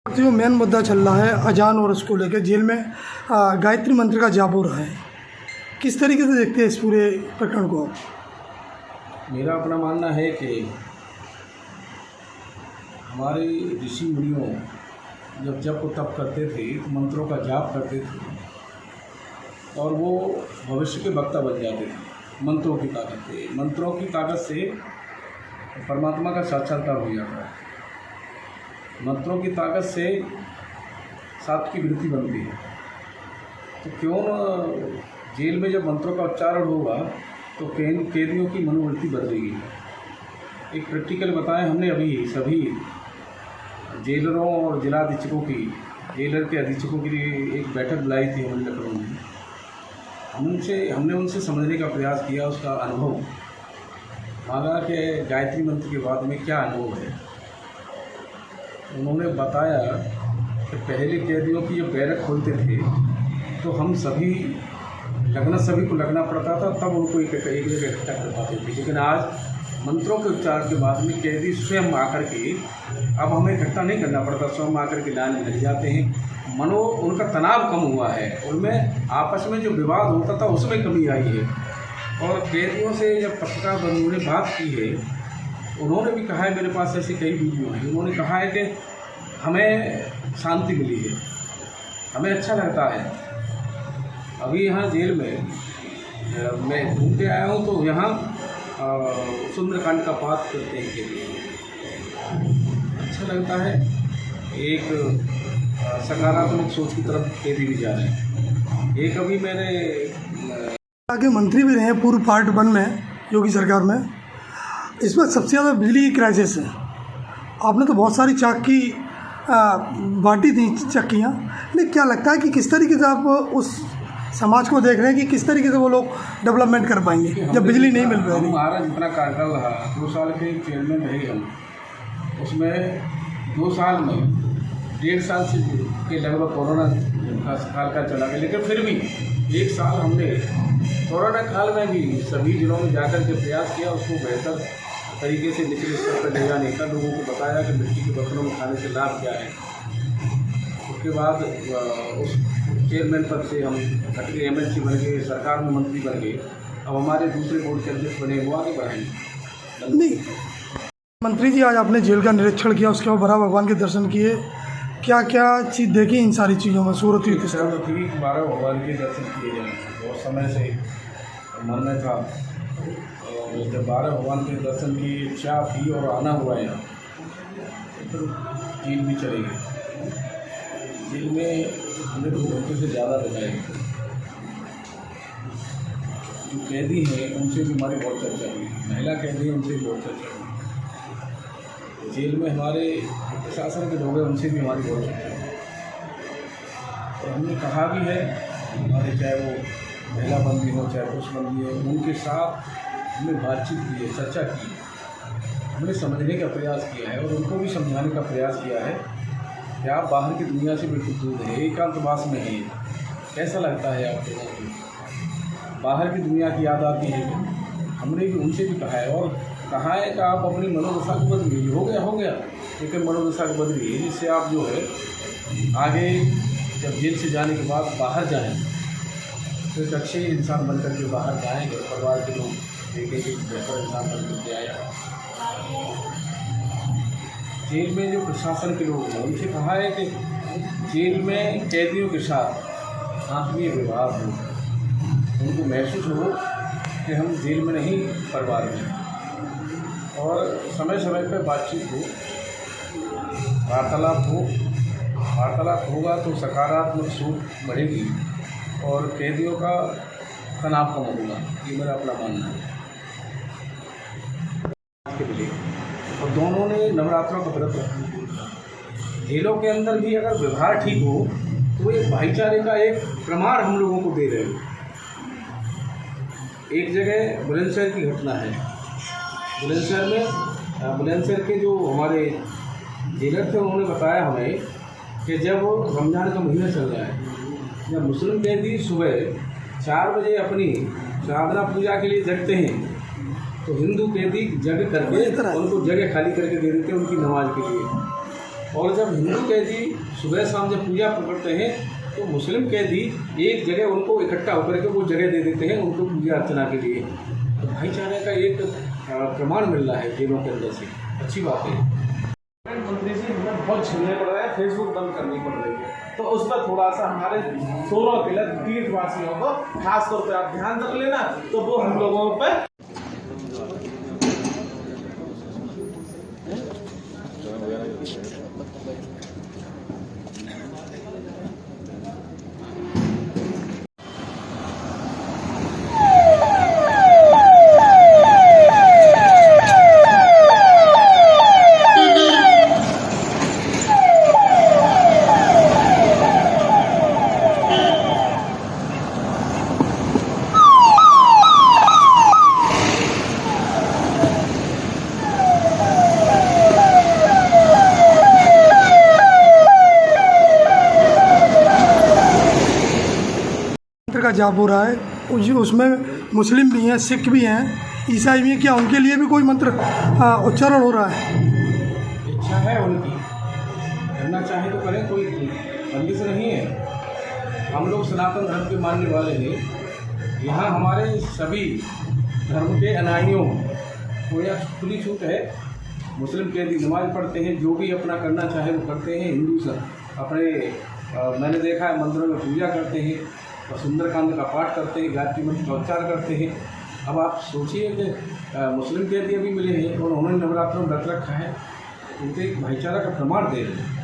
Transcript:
जो मेन मुद्दा चल रहा है अजान और उसको लेकर जेल में गायत्री मंत्र का जाप हो रहा है, किस तरीके से देखते हैं इस पूरे प्रकरण को आप? मेरा अपना मानना है कि हमारे ऋषि मुनियों जब जप को तप करते थे तो मंत्रों का जाप करते थे और वो भविष्य के वक्ता बन जाते थे मंत्रों की ताकत से। मंत्रों की ताकत से परमात्मा का साक्षात्कार हो जाता है। मंत्रों की ताकत से सात की वृत्ति बनती है। तो क्यों न जेल में जब मंत्रों का उच्चारण होगा तो कैदियों की मनोवृत्ति बदलेगी। एक प्रैक्टिकल बताएं, हमने अभी सभी जेलरों और जिला अधीक्षकों की, जेलर के अधीक्षकों के लिए एक बैठक बुलाई थी हमने लखनऊ में। हमने उनसे समझने का प्रयास किया, उसका अनुभव मांगा कि गायत्री मंत्र के बाद में क्या अनुभव है। उन्होंने बताया कि पहले कैदियों की जब बैरक खोलते थे तो हम सभी को लगना पड़ता था, तब उनको एक जगह इकट्ठा कर पाते थे। लेकिन आज मंत्रों के उच्चारण के बाद में कैदी स्वयं आकर के, अब हमें इकट्ठा नहीं करना पड़ता, स्वयं आकर के लाइन में लग जाते हैं। उनका तनाव कम हुआ है, उनमें आपस में जो विवाद होता था उसमें कमी आई है। और कैदियों से जब पत्रकार बंधुओं ने बात की है, उन्होंने भी कहा है, मेरे पास ऐसे कई वीडियो हैं, उन्होंने कहा है कि हमें शांति मिली है, हमें अच्छा लगता है। अभी यहाँ जेल में मैं घूम के आया हूँ तो यहाँ सुंदरकांड का पाठ करते हैं के लिए अच्छा लगता है। एक सकारात्मक सोच की तरफ कैदी भी जा रहे हैं। एक अभी मैंने आगे मंत्री भी रहे हैं पूर्व पार्ट 1 में योगी सरकार में। इसमें सबसे ज़्यादा बिजली की क्राइसिस है। आपने तो बहुत सारी चाकी बांटी थी चक्कियाँ, लेकिन क्या लगता है कि किस तरीके से आप उस समाज को देख रहे हैं कि किस तरीके से वो लोग डेवलपमेंट कर पाएंगे जब बिजली नहीं मिल पाएगी? हमारा जितना कार्यकाल रहा, 2 साल के चेयरमैन रहे हम, उसमें 2 साल में 1.5 साल से के लगभग कोरोना काल चला गया। लेकिन फिर भी 1 साल हमने कोरोना काल में भी सभी जिलों में जाकर के प्रयास किया, उसको बेहतर तरीके से निचले स्तर पर ले जाने का, लोगों को बताया कि मिट्टी के बर्तनों में खाने से लाभ क्या है। उसके बाद उस चेयरमैन पद से हम हट के MLC बन गए, सरकार में मंत्री बन गए। अब हमारे दूसरे बोर्ड के अध्यक्ष बने, वो आगे बढ़ाएंगे। नहीं, मंत्री जी आज आपने जेल का निरीक्षण किया, उसके बाद भरा भगवान के दर्शन किए, क्या क्या चीज़ देखी इन सारी चीज़ों में? सूरत हुई थी 12 भगवान के दर्शन किए जाए, बहुत समय से मन में था। जब 12 भगवान के दर्शन की इच्छा थी और आना हुआ यहाँ, तो जेल भी चले गए। जेल में हमने 2 घंटे से ज़्यादा बिताए। जो कैदी हैं उनसे भी हमारी बहुत चर्चा हुई, महिला कैदी हैं उनसे भी बहुत चर्चा हुई। जेल में हमारे प्रशासन के लोग हैं, उनसे भी हमारी बहुत चर्चा हुई। और हमने कहा भी है, हमारे चाहे वो महिला बंदी हो चाहे पुरुष बंदी हो, उनके साथ हमने बातचीत की है, चर्चा की है, हमने समझने का प्रयास किया है और उनको भी समझाने का प्रयास किया है कि आप बाहर की दुनिया से बिल्कुल दूर हैं, एकांतवास में हैं। कैसा लगता है आप लोगों को? बाहर की दुनिया की याद आती है। हमने भी उनसे भी कहा है और कहा है कि आप अपनी मनोदशा को बदलिए। हो गया, लेकिन मनोदशा को बदलिए, जिससे आप जो है आगे जब जेल से जाने के बाद बाहर जाएँ तो एक अच्छे इंसान बनकर के बाहर जाएँगे, परिवार के लोग देखेंगे बेहतर इंसान बनकर के आया। जेल में जो प्रशासन के लोग हैं उनसे कहा है कि जेल में कैदियों के साथ आत्मीय व्यवहार हो, उनको महसूस हो कि हम जेल में नहीं, परिवार में। और समय समय पर बातचीत हो, वार्तालाप होगा तो सकारात्मक सोच बढ़ेगी और कैदियों का तनाव कम होगा। ये मेरा अपना मानना है। और दोनों ने नवरात्रों का व्रत रखा। जेलों के अंदर भी अगर व्यवहार ठीक हो तो एक भाईचारे का एक प्रमाण हम लोगों को दे रहे हो। एक जगह बुलंदशहर की घटना है। बुलंदशहर के जो हमारे जेलर थे उन्होंने बताया हमें कि जब रमज़ान का महीना चल रहा है, जब मुस्लिम कैदी सुबह 4 बजे अपनी साधना पूजा के लिए जगते हैं तो हिंदू कैदी जगह करके उनको जगह खाली करके दे देते हैं उनकी नमाज के लिए। और जब हिंदू कैदी सुबह शाम जब पूजा पकड़ते हैं तो मुस्लिम कैदी एक जगह उनको इकट्ठा होकर के वो जगह दे देते हैं उनको पूजा अर्चना के लिए। तो भाईचारे का एक प्रमाण मिल रहा है जेलों के अंदर से, अच्छी बात है। मंत्री जी हमें बहुत झेलने पड़ रहा है, फेसबुक बंद करनी पड़ रही है, तो उस पर थोड़ा सा हमारे दोनों के तीर्थवासियों को खास तौर पर आप ध्यान रख लेना, तो वो हम लोगों पर का जाप हो रहा है, उसमें मुस्लिम भी हैं, सिख भी हैं, ईसाई भी हैं। क्या उनके लिए भी कोई मंत्र उच्चारण हो रहा है? इच्छा है उनकी, करना चाहे तो करें, कोई बंदिश नहीं है। हम लोग सनातन धर्म के मानने वाले हैं। यहाँ हमारे सभी धर्म के अनुयायियों को यह खुली छूट है। मुस्लिम कैदी नमाज पढ़ते हैं, जो भी अपना करना चाहे वो करते हैं। हिंदू सब अपने मैंने देखा है मंदिरों में पूजा करते हैं और सुंदरकांड का पाठ करते हैं, गायत्री मंत्र का उच्चारण करते हैं। अब आप सोचिए कि मुस्लिम कैदी अभी मिले हैं और उन्होंने नवरात्रों में व्रत रखा है, उनके भाईचारा का प्रमाण दे रहे हैं।